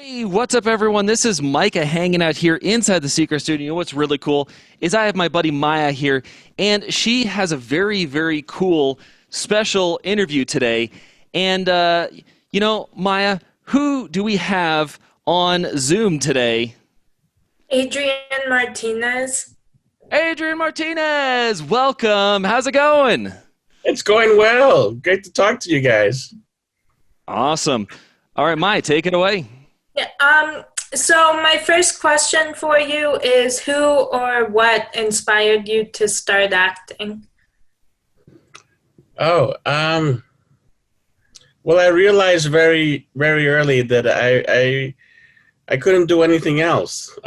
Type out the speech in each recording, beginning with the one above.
Hey, what's up, everyone? This is Micah hanging out here inside the Secret Studio. You know what's really cool is I have my buddy Maya here, and she has a very, very cool special interview today. And, Maya, who do we have on Zoom today? Adrian Martinez. Adrian Martinez, welcome. How's it going? It's going well. Great to talk to you guys. Awesome. All right, Maya, take it away. Yeah, so my first question for you is who or what inspired you to start acting? Oh, well, I realized very, very early that I couldn't do anything else.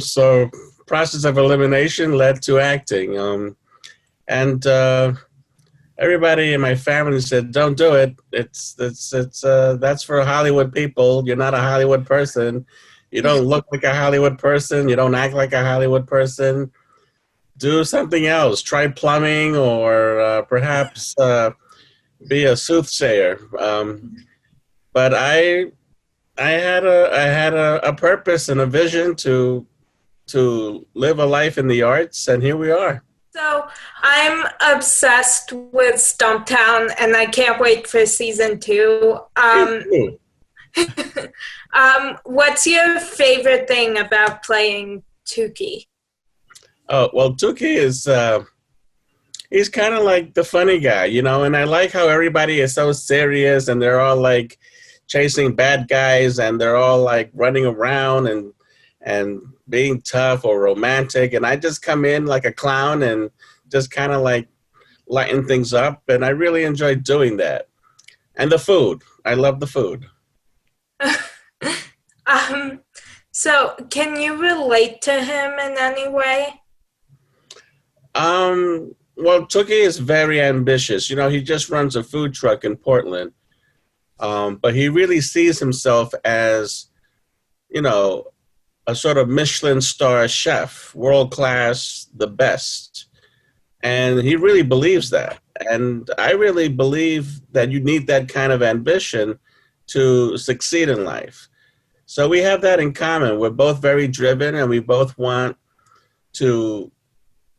So process of elimination led to acting. And everybody in my family said, "Don't do it. That's for Hollywood people. You're not a Hollywood person. You don't look like a Hollywood person. You don't act like a Hollywood person. Do something else. Try plumbing or perhaps be a soothsayer." But I had a purpose and a vision to live a life in the arts, and here we are. So I'm obsessed with Stumptown, and I can't wait for season 2. What's your favorite thing about playing Tukey? Oh, well, Tuki is he's kind of like the funny guy, and I like how everybody is so serious and they're all like chasing bad guys and they're all like running around and being tough or romantic, and I just come in like a clown and just kind of like lighten things up, and I really enjoy doing that. And the food, I love the food. So can you relate to him in any way? Well, Tookie is very ambitious. He just runs a food truck in Portland, but he really sees himself as, a sort of Michelin star chef, world class, the best. And he really believes that. And I really believe that you need that kind of ambition to succeed in life. So we have that in common. We're both very driven and we both want to,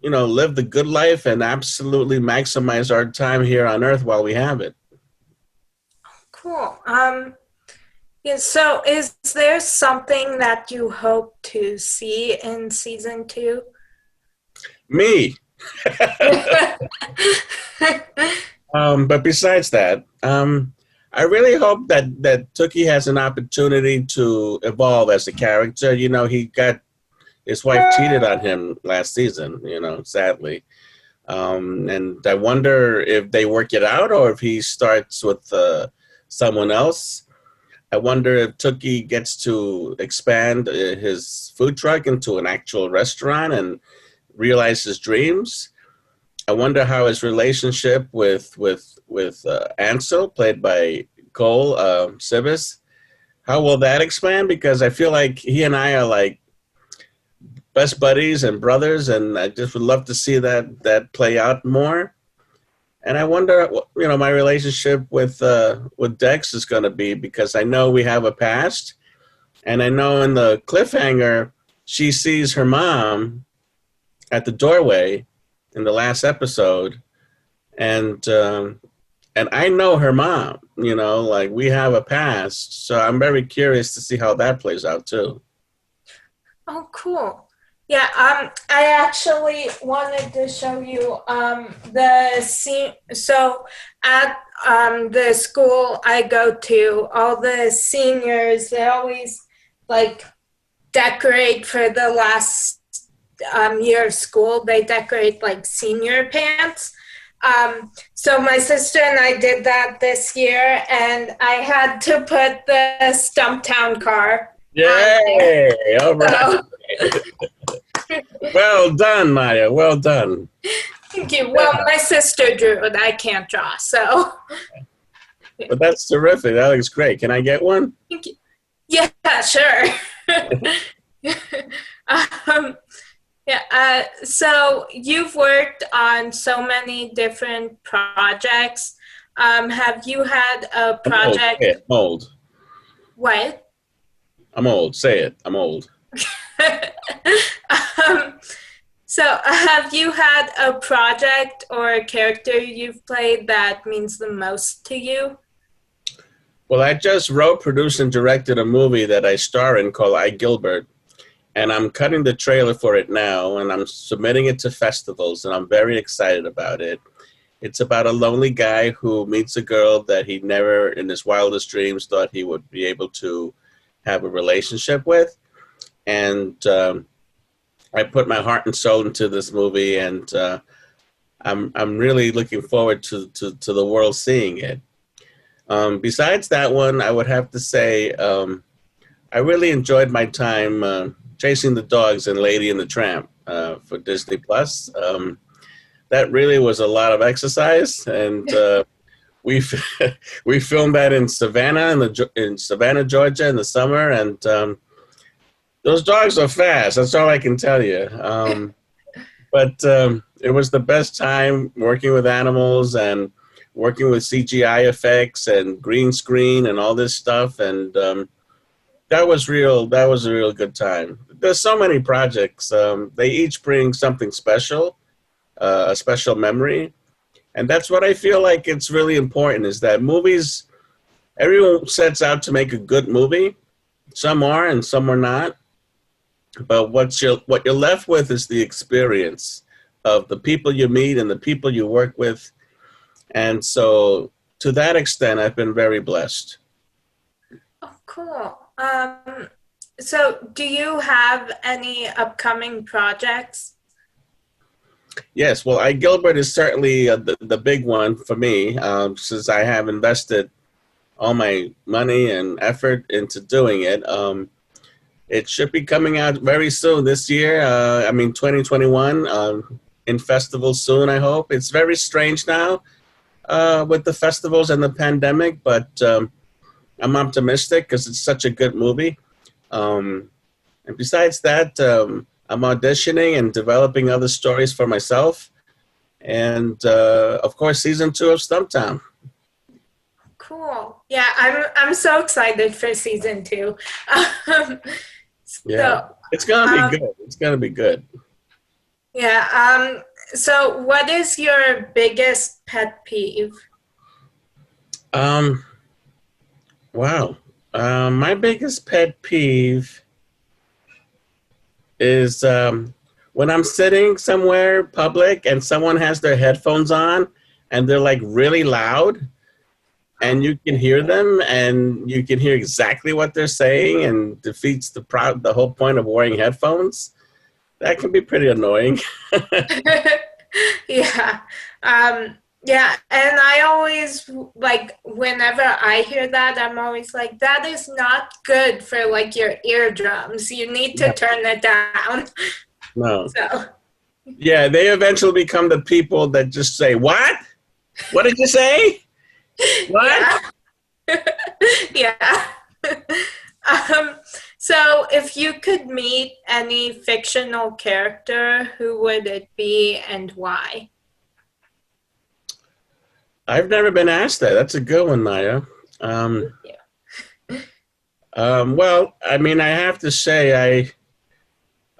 live the good life and absolutely maximize our time here on earth while we have it. Cool. Yeah, so is there something that you hope to see in season 2? Me. But besides that, I really hope that Tookie has an opportunity to evolve as a character. He got his wife cheated on him last season, sadly. And I wonder if they work it out or if he starts with someone else. I wonder if Tookie gets to expand his food truck into an actual restaurant and realize his dreams. I wonder how his relationship with Ansel, played by Cole Sibis, how will that expand? Because I feel like he and I are like best buddies and brothers, and I just would love to see that play out more. And I wonder, my relationship with Dex is going to be, because I know we have a past, and I know in the cliffhanger she sees her mom at the doorway in the last episode, and I know her mom. Like we have a past, so I'm very curious to see how that plays out too. Oh, cool. Yeah, I actually wanted to show you the scene. So at the school I go to, all the seniors, they always like decorate for the last year of school. They decorate like senior pants. So my sister and I did that this year, and I had to put the Stumptown car. Yay! All right. Well done, Maya. Well done. Thank you. Well, my sister drew it. I can't draw, so. But that's terrific. That looks great. Can I get one? Thank you. Yeah, sure. So you've worked on so many different projects. Have you had a project? Mold. What? I'm old. Say it. I'm old. um, so, have you had a project or a character you've played that means the most to you? Well, I just wrote, produced, and directed a movie that I star in called I, Gilbert. And I'm cutting the trailer for it now, and I'm submitting it to festivals, and I'm very excited about it. It's about a lonely guy who meets a girl that he never, in his wildest dreams, thought he would be able to have a relationship with. And I put my heart and soul into this movie, and I'm really looking forward to the world seeing it. Besides that one, I would have to say I really enjoyed my time chasing the dogs in Lady and the Tramp for Disney Plus. That really was a lot of exercise, and we we filmed that in Savannah, in Savannah, Georgia, in the summer, and those dogs are fast. That's all I can tell you. But it was the best time working with animals and working with CGI effects and green screen and all this stuff, and that was real. That was a real good time. There's so many projects. They each bring something special, a special memory, and that's what I feel like it's really important. Is that movies? Everyone sets out to make a good movie. Some are, and some are not. But what you're left with is the experience of the people you meet and the people you work with, and so to that extent, I've been very blessed. Oh, cool. So do you have any upcoming projects? Yes, well, I, Gilbert is certainly the big one for me, since I have invested all my money and effort into doing it. It should be coming out very soon this year. 2021, in festivals soon, I hope. It's very strange now with the festivals and the pandemic, but I'm optimistic because it's such a good movie. And besides that, I'm auditioning and developing other stories for myself. And, of course, season 2 of Stumptown. Cool. Yeah, I'm so excited for season 2. Yeah, it's gonna be good. It's gonna be good. Yeah. So, what is your biggest pet peeve? Wow. My biggest pet peeve is when I'm sitting somewhere public and someone has their headphones on and they're like really loud, and you can hear them and you can hear exactly what they're saying, and defeats the whole point of wearing headphones. That can be pretty annoying. Yeah. Yeah, and I always, like, whenever I hear that, I'm always like, that is not good for, like, your eardrums. You need to turn it down. No. So. Yeah, they eventually become the people that just say, "What? What did you say? What?" Yeah. So if you could meet any fictional character, who would it be and why? I've never been asked that. That's a good one, Maya. Well, I mean, I have to say,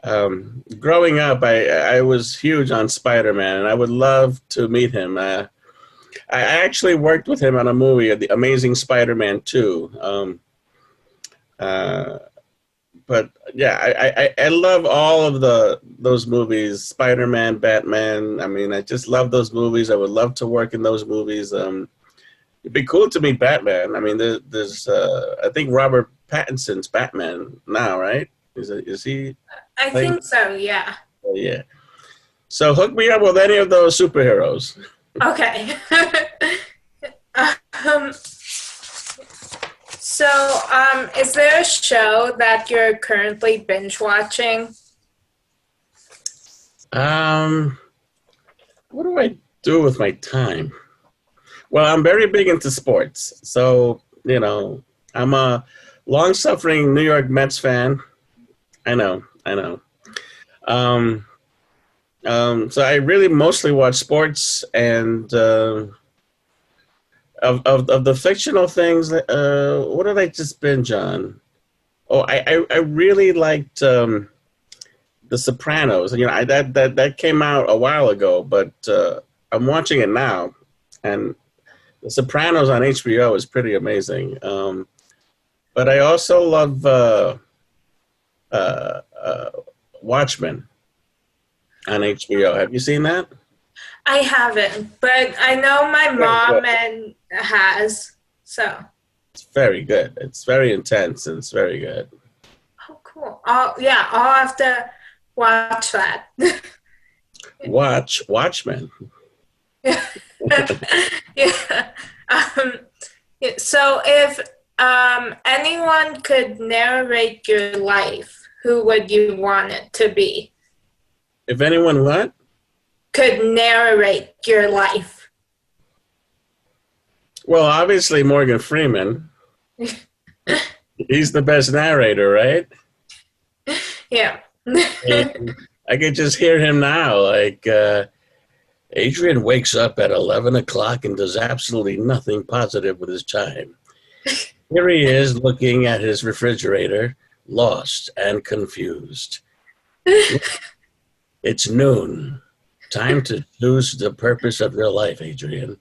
growing up, I was huge on Spider-Man, and I would love to meet him. I actually worked with him on a movie, The Amazing Spider-Man 2. But yeah, I love all of those movies, Spider-Man, Batman. I mean, I just love those movies. I would love to work in those movies. It'd be cool to meet Batman. I mean, there's I think Robert Pattinson's Batman now, right? Is he? I think so, yeah. Oh, yeah. So hook me up with any of those superheroes. Okay. So, is there a show that you're currently binge watching? What do I do with my time? Well, I'm very big into sports. So, I'm a long-suffering New York Mets fan. I know. So I really mostly watch sports, and Of the fictional things, what did I just binge on? Oh, I really liked The Sopranos. You know, that came out a while ago, but I'm watching it now, and The Sopranos on HBO is pretty amazing. But I also love Watchmen on HBO. Have you seen that? I haven't, but I know my mom and has. So. It's very good. It's very intense and it's very good. Oh, cool. Yeah, I'll have to watch that. Watch Watchmen. Yeah. So if anyone could narrate your life, who would you want it to be? If anyone what? Could narrate your life. Well, obviously Morgan Freeman. He's the best narrator, right? Yeah. I could just hear him now, like, Adrian wakes up at 11 o'clock and does absolutely nothing positive with his time. Here he is looking at his refrigerator, lost and confused. It's noon. Time to choose the purpose of your life, Adrian.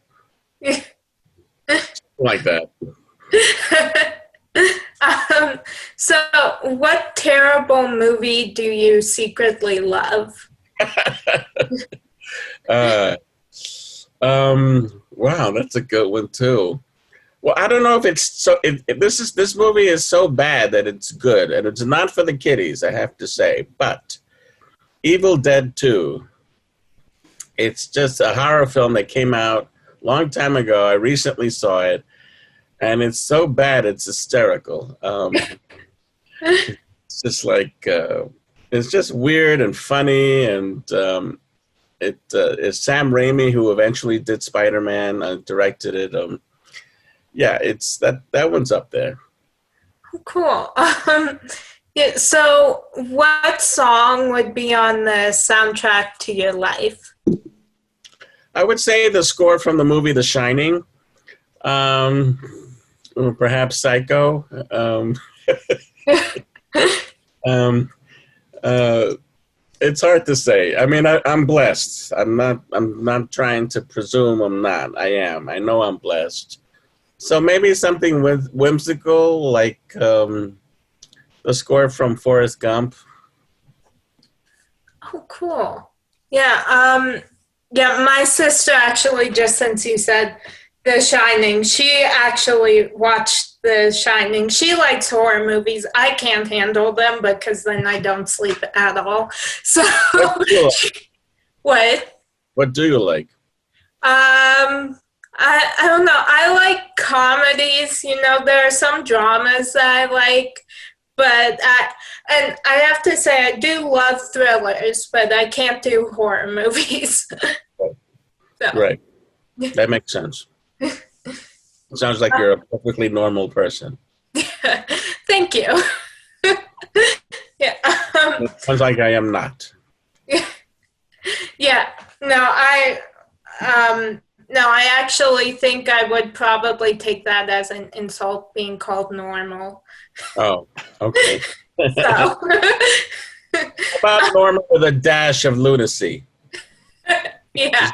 Like that. So what terrible movie do you secretly love? Wow, that's a good one too. Well, I don't know if it's so. This movie is so bad that it's good, and it's not for the kiddies, I have to say. But Evil Dead 2, it's just a horror film that came out a long time ago. I recently saw it, and it's so bad it's hysterical. It's just like it's just weird and funny, and it is Sam Raimi who eventually did Spider-Man, directed it. Yeah, it's that one's up there. Oh, cool. Yeah, so what song would be on the soundtrack to your life? I would say the score from the movie The Shining, or perhaps Psycho. It's hard to say. I mean, I'm blessed. I'm not trying to presume I'm not. I am. I know I'm blessed. So maybe something whimsical, like the score from Forrest Gump. Oh, cool. Yeah. Yeah. My sister actually, just since you said The Shining, she actually watched The Shining. She likes horror movies. I can't handle them because then I don't sleep at all. So, what? What do you like? I don't know. I like comedies. You know, there are some dramas that I like, but I have to say I do love thrillers, but I can't do horror movies. So. Right. That makes sense. It sounds like you're a perfectly normal person. Thank you. Yeah. Sounds like I am not. Yeah. No, I actually think I would probably take that as an insult, being called normal. Oh, okay. So. About normal with a dash of lunacy. Yeah.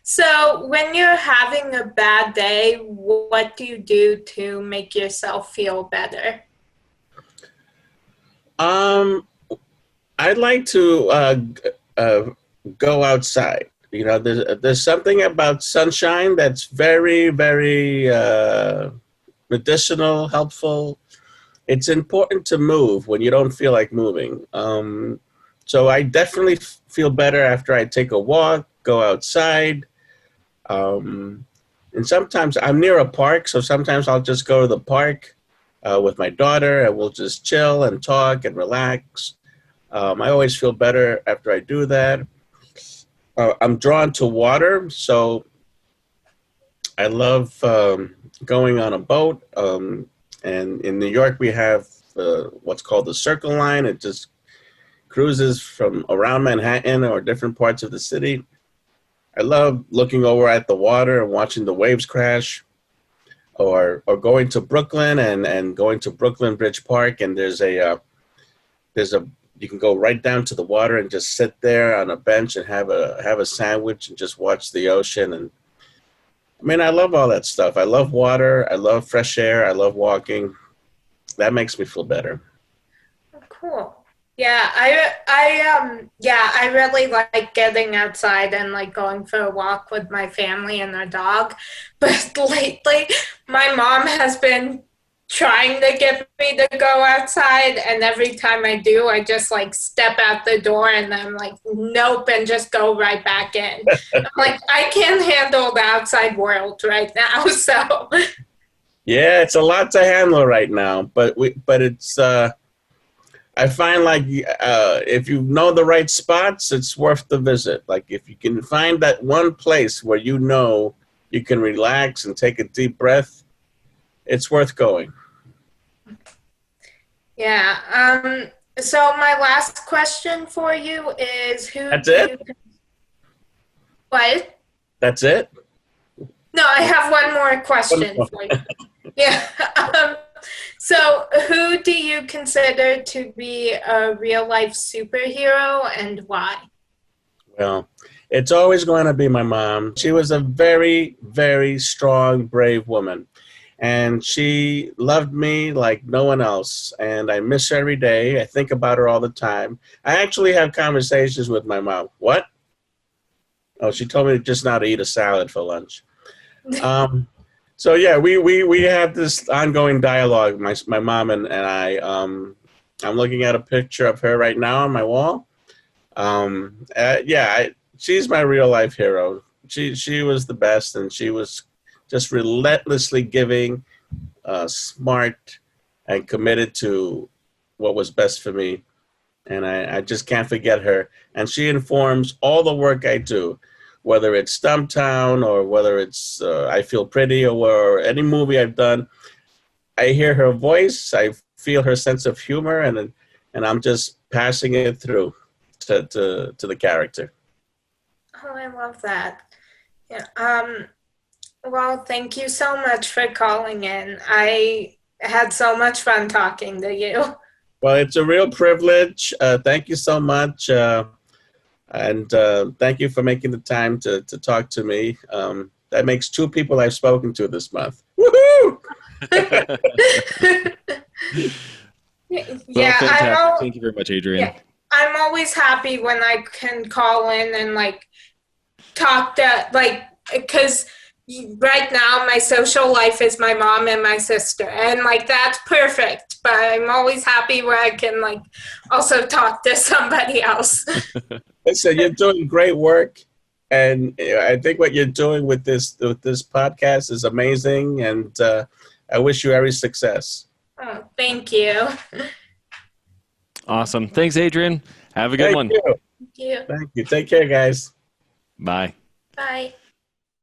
So when you're having a bad day, what do you do to make yourself feel better? I'd like to go outside. You know, there's something about sunshine that's very, very medicinal, helpful. It's important to move when you don't feel like moving. So I definitely feel better after I take a walk, go outside. And sometimes I'm near a park, so sometimes I'll just go to the park with my daughter, and we'll just chill and talk and relax. I always feel better after I do that. I'm drawn to water, so I love going on a boat. And in New York, we have what's called the Circle Line. It just cruises from around Manhattan or different parts of the city. I love looking over at the water and watching the waves crash, or going to Brooklyn and going to Brooklyn Bridge Park, and there's a you can go right down to the water and just sit there on a bench and have a sandwich and just watch the ocean. And I mean, I love all that stuff. I love water. I love fresh air. I love walking. That makes me feel better. Oh, cool. Yeah, I really like getting outside and like going for a walk with my family and our dog. But lately, my mom has been trying to get me to go outside, and every time I do, I just like step out the door and I'm like, nope, and just go right back in. I'm like, I can't handle the outside world right now. So Yeah, it's a lot to handle right now, but it's I find like if you know the right spots, it's worth the visit. Like if you can find that one place where you know you can relax and take a deep breath, it's worth going. yeah. So my last question for you is That's it? What? That's it? No, I have one more question for you. Yeah. So who do you consider to be a real life superhero and why? Well, it's always going to be my mom. She was a very, very strong, brave woman. And she loved me like no one else. And I miss her every day. I think about her all the time. I actually have conversations with my mom. What? Oh, she told me just now to eat a salad for lunch. So yeah, we have this ongoing dialogue, my mom and I. I'm looking at a picture of her right now on my wall. She's my real life hero. She was the best, and she was just relentlessly giving, smart, and committed to what was best for me. And I just can't forget her. And she informs all the work I do, whether it's Stumptown or whether it's I Feel Pretty or any movie I've done. I hear her voice, I feel her sense of humor, and I'm just passing it through to the character. Oh, I love that. Yeah. Well, thank you so much for calling in. I had so much fun talking to you. Well, it's a real privilege. Thank you so much. And thank you for making the time to talk to me. That makes 2 people I've spoken to this month. Woohoo! Well, fantastic. Thank you very much, Adrian. Yeah, I'm always happy when I can call in and like talk to because right now my social life is my mom and my sister, and like that's perfect. But I'm always happy where I can like also talk to somebody else. Listen, you're doing great work, and I think what you're doing with this podcast is amazing, and I wish you every success. Oh, thank you. Awesome. Thanks, Adrian. Have a good one. You. Thank you. Thank you. Take care, guys. Bye. Bye.